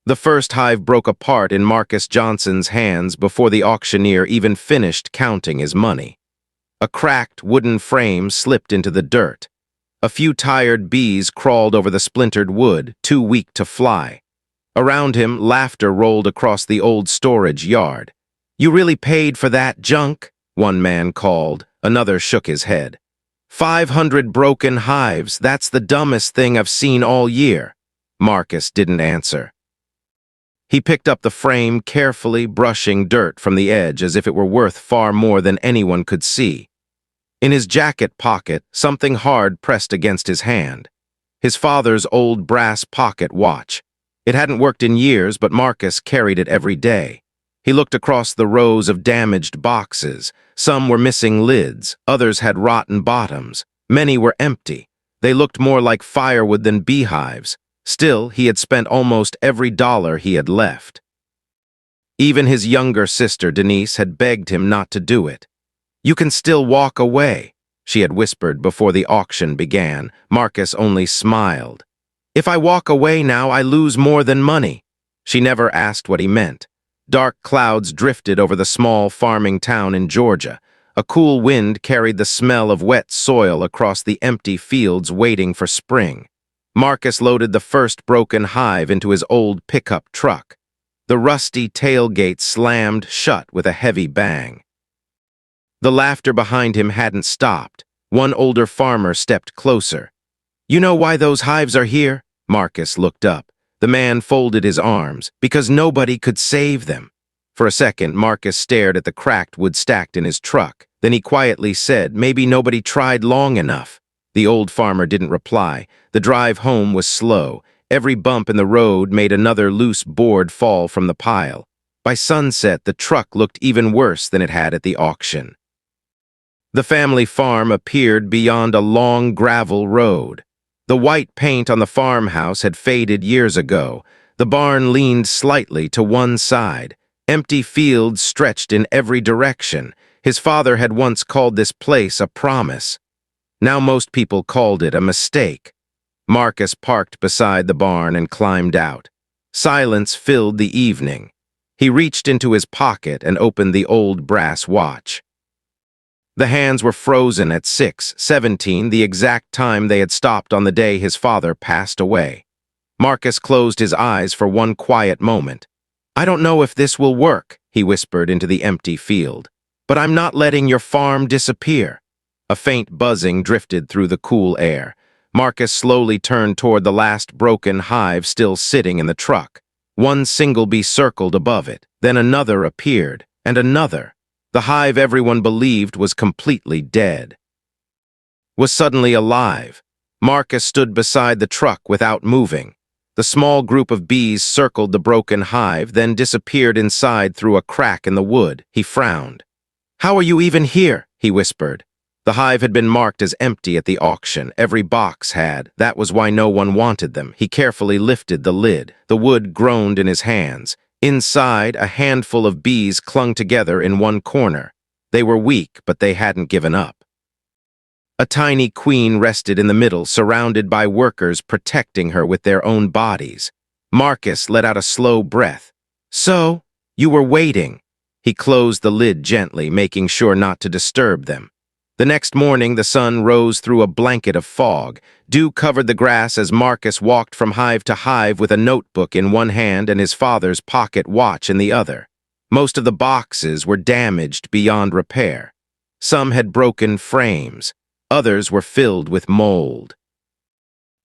The first hive broke apart in Marcus Johnson's hands before the auctioneer even finished counting his money. A cracked wooden frame slipped into the dirt. A few tired bees crawled over the splintered wood, too weak to fly. Around him, laughter rolled across the old storage yard. "You really paid for that junk?" one man called. Another shook his head. 500 broken hives, that's the dumbest thing I've seen all year." Marcus didn't answer. He picked up the frame, carefully brushing dirt from the edge as if it were worth far more than anyone could see. In his jacket pocket, something hard pressed against his hand. His father's old brass pocket watch. It hadn't worked in years, but Marcus carried it every day. He looked across the rows of damaged boxes. Some were missing lids, others had rotten bottoms. Many were empty. They looked more like firewood than beehives. Still, he had spent almost every dollar he had left. Even his younger sister, Denise, had begged him not to do it. "You can still walk away," she had whispered before the auction began. Marcus only smiled. "If I walk away now, I lose more than money." She never asked what he meant. Dark clouds drifted over the small farming town in Georgia. A cool wind carried the smell of wet soil across the empty fields waiting for spring. Marcus loaded the first broken hive into his old pickup truck. The rusty tailgate slammed shut with a heavy bang. The laughter behind him hadn't stopped. One older farmer stepped closer. "You know why those hives are here?" Marcus looked up. The man folded his arms. "Because nobody could save them." For a second, Marcus stared at the cracked wood stacked in his truck. Then he quietly said, "Maybe nobody tried long enough." The old farmer didn't reply. The drive home was slow. Every bump in the road made another loose board fall from the pile. By sunset, the truck looked even worse than it had at the auction. The family farm appeared beyond a long gravel road. The white paint on the farmhouse had faded years ago. The barn leaned slightly to one side. Empty fields stretched in every direction. His father had once called this place a promise. Now most people called it a mistake. Marcus parked beside the barn and climbed out. Silence filled the evening. He reached into his pocket and opened the old brass watch. The hands were frozen at 6:17, the exact time they had stopped on the day his father passed away. Marcus closed his eyes for one quiet moment. "I don't know if this will work," he whispered into the empty field, "but I'm not letting your farm disappear." A faint buzzing drifted through the cool air. Marcus slowly turned toward the last broken hive still sitting in the truck. One single bee circled above it. Then another appeared, and another. The hive everyone believed was completely dead was suddenly alive. Marcus stood beside the truck without moving. The small group of bees circled the broken hive, then disappeared inside through a crack in the wood. He frowned. "How are you even here?" he whispered. The hive had been marked as empty at the auction. Every box had. That was why no one wanted them. He carefully lifted the lid. The wood groaned in his hands. Inside, a handful of bees clung together in one corner. They were weak, but they hadn't given up. A tiny queen rested in the middle, surrounded by workers protecting her with their own bodies. Marcus let out a slow breath. "So, you were waiting." He closed the lid gently, making sure not to disturb them. The next morning, the sun rose through a blanket of fog. Dew covered the grass as Marcus walked from hive to hive with a notebook in one hand and his father's pocket watch in the other. Most of the boxes were damaged beyond repair. Some had broken frames. Others were filled with mold.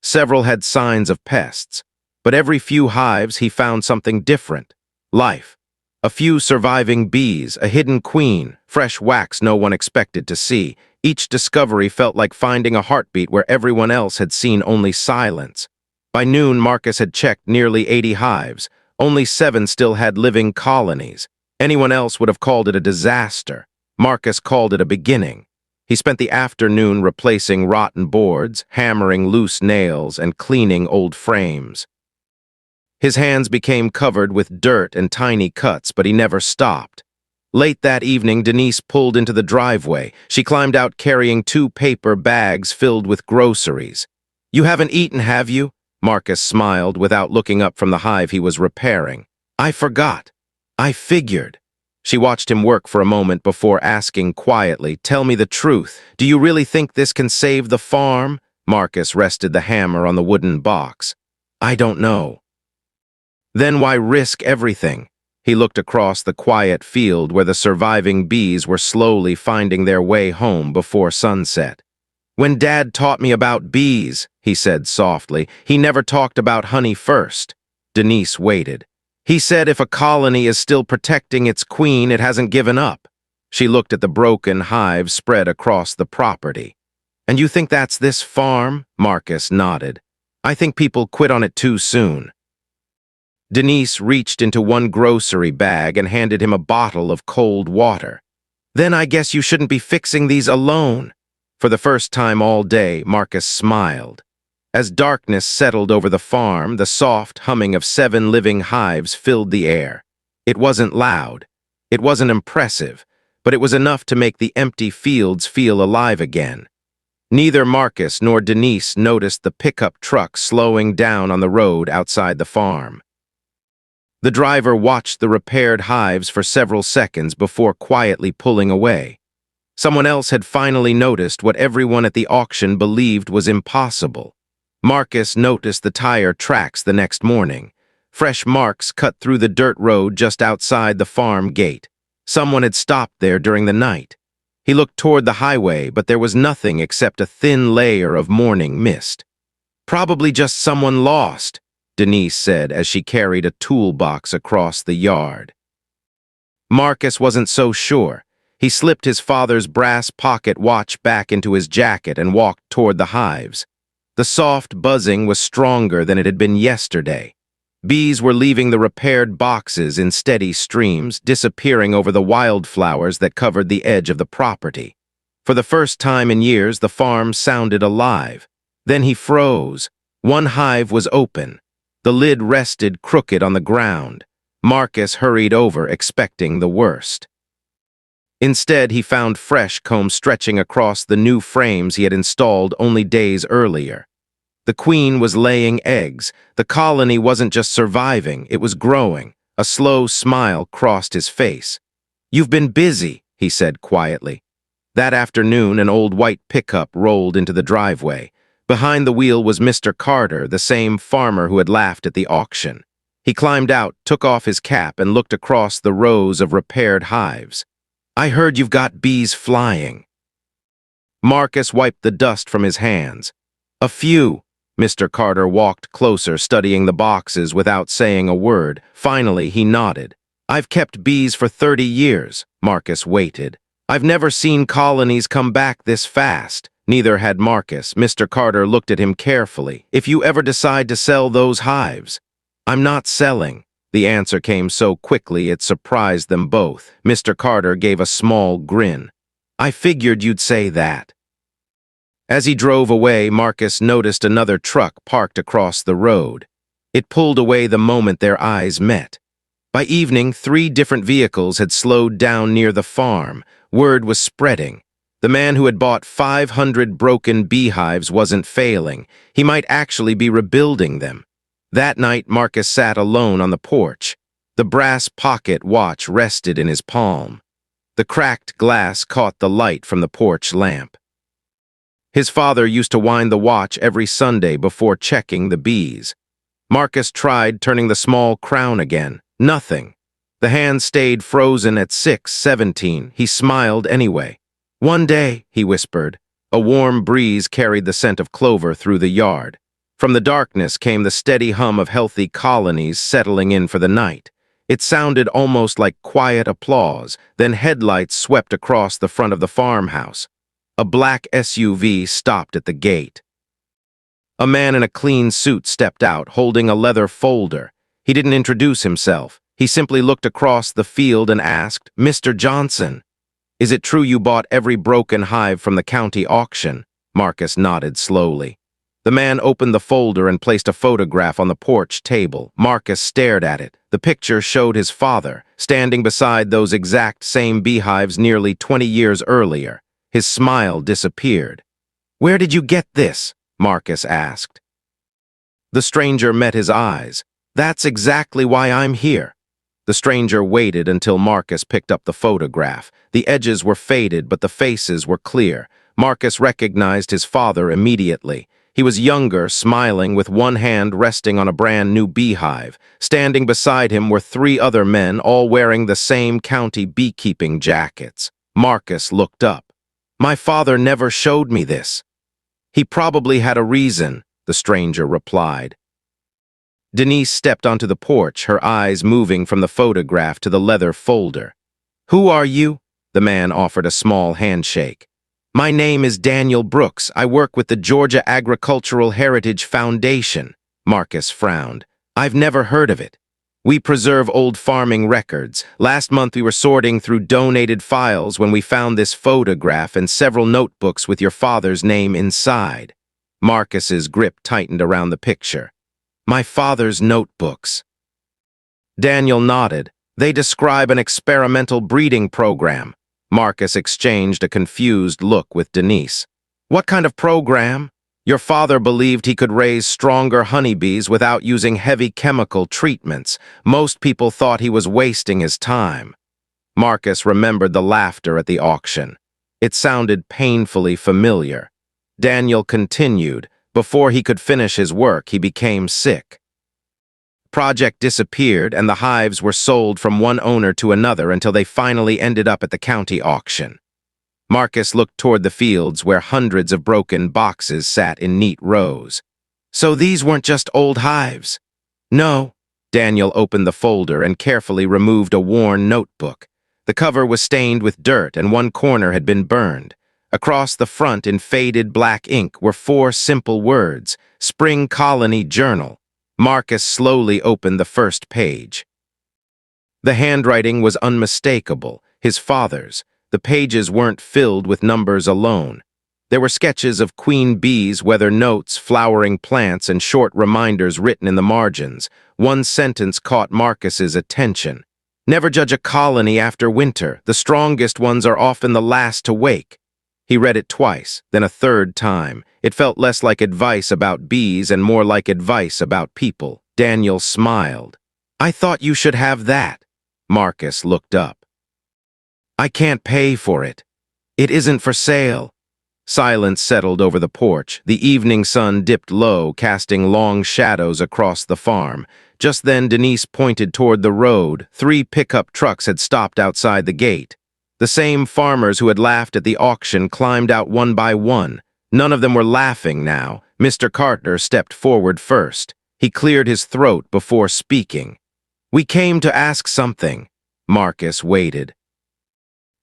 Several had signs of pests, but every few hives he found something different. Life. A few surviving bees, a hidden queen, fresh wax no one expected to see. Each discovery felt like finding a heartbeat where everyone else had seen only silence. By noon, Marcus had checked nearly 80 hives. Only 7 still had living colonies. Anyone else would have called it a disaster. Marcus called it a beginning. He spent the afternoon replacing rotten boards, hammering loose nails, and cleaning old frames. His hands became covered with dirt and tiny cuts, but he never stopped. Late that evening, Denise pulled into the driveway. She climbed out carrying 2 paper bags filled with groceries. "You haven't eaten, have you?" Marcus smiled without looking up from the hive he was repairing. I forgot. I figured. She watched him work for a moment before asking quietly, tell me the truth. Do you really think this can save the farm? Marcus rested the hammer on the wooden box. I don't know. Then why risk everything? He looked across the quiet field where the surviving bees were slowly finding their way home before sunset. When Dad taught me about bees, he said softly, he never talked about honey first. Denise waited. He said if a colony is still protecting its queen, it hasn't given up. She looked at the broken hive spread across the property. And you think that's this farm? Marcus nodded. I think people quit on it too soon. Denise reached into one grocery bag and handed him a bottle of cold water. Then I guess you shouldn't be fixing these alone. For the first time all day, Marcus smiled. As darkness settled over the farm, the soft humming of 7 living hives filled the air. It wasn't loud. It wasn't impressive, but it was enough to make the empty fields feel alive again. Neither Marcus nor Denise noticed the pickup truck slowing down on the road outside the farm. The driver watched the repaired hives for several seconds before quietly pulling away. Someone else had finally noticed what everyone at the auction believed was impossible. Marcus noticed the tire tracks the next morning. Fresh marks cut through the dirt road just outside the farm gate. Someone had stopped there during the night. He looked toward the highway, but there was nothing except a thin layer of morning mist. Probably just someone lost, Denise said as she carried a toolbox across the yard. Marcus wasn't so sure. He slipped his father's brass pocket watch back into his jacket and walked toward the hives. The soft buzzing was stronger than it had been yesterday. Bees were leaving the repaired boxes in steady streams, disappearing over the wildflowers that covered the edge of the property. For the first time in years, the farm sounded alive. Then he froze. One hive was open. The lid rested crooked on the ground. Marcus hurried over, expecting the worst. Instead, he found fresh comb stretching across the new frames he had installed only days earlier. The queen was laying eggs. The colony wasn't just surviving, it was growing. A slow smile crossed his face. You've been busy, he said quietly. That afternoon, an old white pickup rolled into the driveway. Behind the wheel was Mr. Carter, the same farmer who had laughed at the auction. He climbed out, took off his cap, and looked across the rows of repaired hives. I heard you've got bees flying. Marcus wiped the dust from his hands. A few. Mr. Carter walked closer, studying the boxes without saying a word. Finally, he nodded. I've kept bees for 30 years. Marcus waited. I've never seen colonies come back this fast. Neither had Marcus. Mr. Carter looked at him carefully. If you ever decide to sell those hives. I'm not selling. The answer came so quickly it surprised them both. Mr. Carter gave a small grin. I figured you'd say that. As he drove away, Marcus noticed another truck parked across the road. It pulled away the moment their eyes met. By evening, 3 different vehicles had slowed down near the farm. Word was spreading. The man who had bought 500 broken beehives wasn't failing. He might actually be rebuilding them. That night, Marcus sat alone on the porch. The brass pocket watch rested in his palm. The cracked glass caught the light from the porch lamp. His father used to wind the watch every Sunday before checking the bees. Marcus tried turning the small crown again. Nothing. The hand stayed frozen at 6:17. He smiled anyway. One day, he whispered. A warm breeze carried the scent of clover through the yard. From the darkness came the steady hum of healthy colonies settling in for the night. It sounded almost like quiet applause. Then headlights swept across the front of the farmhouse. A black SUV stopped at the gate. A man in a clean suit stepped out, holding a leather folder. He didn't introduce himself. He simply looked across the field and asked, Mr. Johnson, is it true you bought every broken hive from the county auction? Marcus nodded slowly. The man opened the folder and placed a photograph on the porch table. Marcus stared at it. The picture showed his father, standing beside those exact same beehives nearly 20 years earlier. His smile disappeared. Where did you get this? Marcus asked. The stranger met his eyes. "That's exactly why I'm here." The stranger waited until Marcus picked up the photograph. The edges were faded, but the faces were clear. Marcus recognized his father immediately. He was younger, smiling, with one hand resting on a brand-new beehive. Standing beside him were three other men, all wearing the same county beekeeping jackets. Marcus looked up. "My father never showed me this." "He probably had a reason," the stranger replied. Denise stepped onto the porch, her eyes moving from the photograph to the leather folder. "Who are you?" The man offered a small handshake. "My name is Daniel Brooks. I work with the Georgia Agricultural Heritage Foundation." Marcus frowned. "I've never heard of it." "We preserve old farming records. Last month we were sorting through donated files when we found this photograph and several notebooks with your father's name inside." Marcus's grip tightened around the picture. "My father's notebooks." Daniel nodded. "They describe an experimental breeding program." Marcus exchanged a confused look with Denise. "What kind of program?" "Your father believed he could raise stronger honeybees without using heavy chemical treatments. Most people thought he was wasting his time." Marcus remembered the laughter at the auction. It sounded painfully familiar. Daniel continued. Before he could finish his work, he became sick. Project disappeared, and the hives were sold from one owner to another until they finally ended up at the county auction. Marcus looked toward the fields where hundreds of broken boxes sat in neat rows. "So these weren't just old hives?" "No." Daniel opened the folder and carefully removed a worn notebook. The cover was stained with dirt and one corner had been burned. Across the front in faded black ink were 4 simple words: "Spring Colony Journal." Marcus slowly opened the first page. The handwriting was unmistakable, his father's. The pages weren't filled with numbers alone. There were sketches of queen bees, weather notes, flowering plants, and short reminders written in the margins. One sentence caught Marcus's attention. "Never judge a colony after winter. The strongest ones are often the last to wake." He read it twice, then a third time. It felt less like advice about bees and more like advice about people. Daniel smiled. "I thought you should have that." Marcus looked up. "I can't pay for it. It isn't for sale." Silence settled over the porch. The evening sun dipped low, casting long shadows across the farm. Just then Denise pointed toward the road. 3 pickup trucks had stopped outside the gate. The same farmers who had laughed at the auction climbed out one by one. None of them were laughing now. Mr. Carter stepped forward first. He cleared his throat before speaking. "We came to ask something." Marcus waited.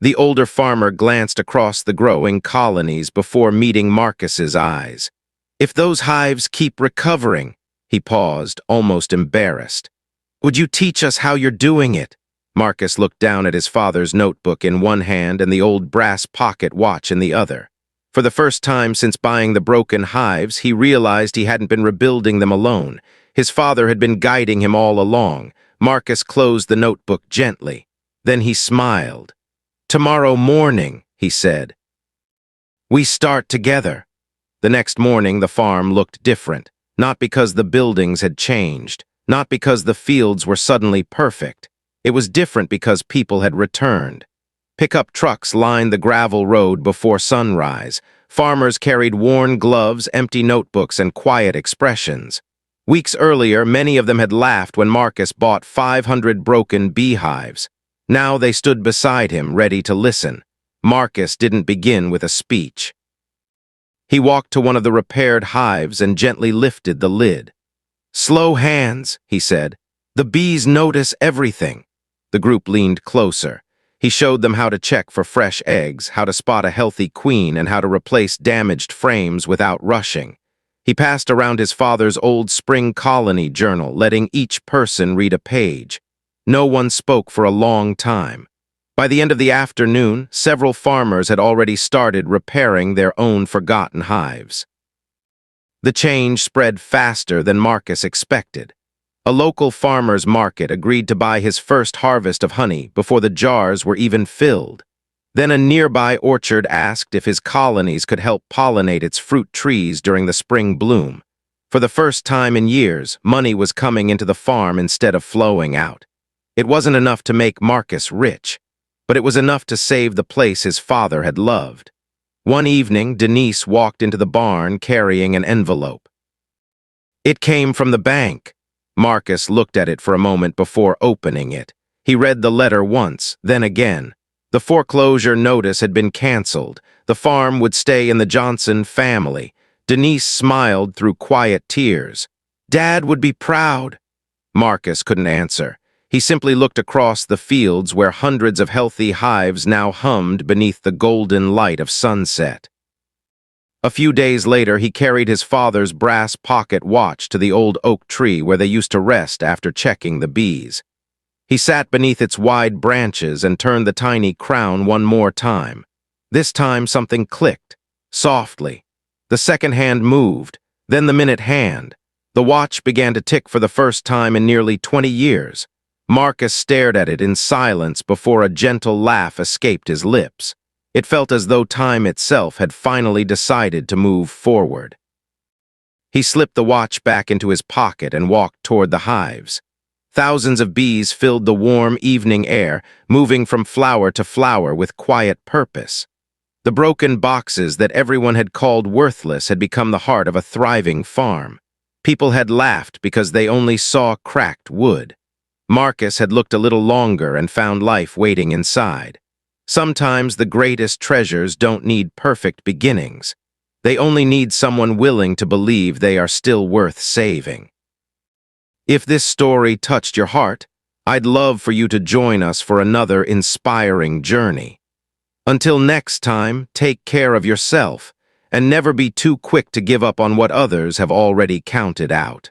The older farmer glanced across the growing colonies before meeting Marcus's eyes. "If those hives keep recovering," he paused, almost embarrassed. "Would you teach us how you're doing it?" Marcus looked down at his father's notebook in one hand and the old brass pocket watch in the other. For the first time since buying the broken hives, he realized he hadn't been rebuilding them alone. His father had been guiding him all along. Marcus closed the notebook gently. Then he smiled. "Tomorrow morning," he said, "we start together." The next morning, the farm looked different, not because the buildings had changed, not because the fields were suddenly perfect. It was different because people had returned. Pickup trucks lined the gravel road before sunrise. Farmers carried worn gloves, empty notebooks, and quiet expressions. Weeks earlier, many of them had laughed when Marcus bought 500 broken beehives. Now they stood beside him, ready to listen. Marcus didn't begin with a speech. He walked to one of the repaired hives and gently lifted the lid. "Slow hands," he said. "The bees notice everything." The group leaned closer. He showed them how to check for fresh eggs, how to spot a healthy queen, and how to replace damaged frames without rushing. He passed around his father's old spring colony journal, letting each person read a page. No one spoke for a long time. By the end of the afternoon, several farmers had already started repairing their own forgotten hives. The change spread faster than Marcus expected. A local farmer's market agreed to buy his first harvest of honey before the jars were even filled. Then a nearby orchard asked if his colonies could help pollinate its fruit trees during the spring bloom. For the first time in years, money was coming into the farm instead of flowing out. It wasn't enough to make Marcus rich, but it was enough to save the place his father had loved. One evening, Denise walked into the barn carrying an envelope. It came from the bank. Marcus looked at it for a moment before opening it. He read the letter once, then again. The foreclosure notice had been canceled. The farm would stay in the Johnson family. Denise smiled through quiet tears. Dad would be proud. Marcus couldn't answer. He simply looked across the fields where hundreds of healthy hives now hummed beneath the golden light of sunset. A few days later, he carried his father's brass pocket watch to the old oak tree where they used to rest after checking the bees. He sat beneath its wide branches and turned the tiny crown one more time. This time something clicked, softly. The second hand moved, then the minute hand. The watch began to tick for the first time in nearly 20 years. Marcus stared at it in silence before a gentle laugh escaped his lips. It felt as though time itself had finally decided to move forward. He slipped the watch back into his pocket and walked toward the hives. Thousands of bees filled the warm evening air, moving from flower to flower with quiet purpose. The broken boxes that everyone had called worthless had become the heart of a thriving farm. People had laughed because they only saw cracked wood. Marcus had looked a little longer and found life waiting inside. Sometimes the greatest treasures don't need perfect beginnings. They only need someone willing to believe they are still worth saving. If this story touched your heart, I'd love for you to join us for another inspiring journey. Until next time, take care of yourself and never be too quick to give up on what others have already counted out.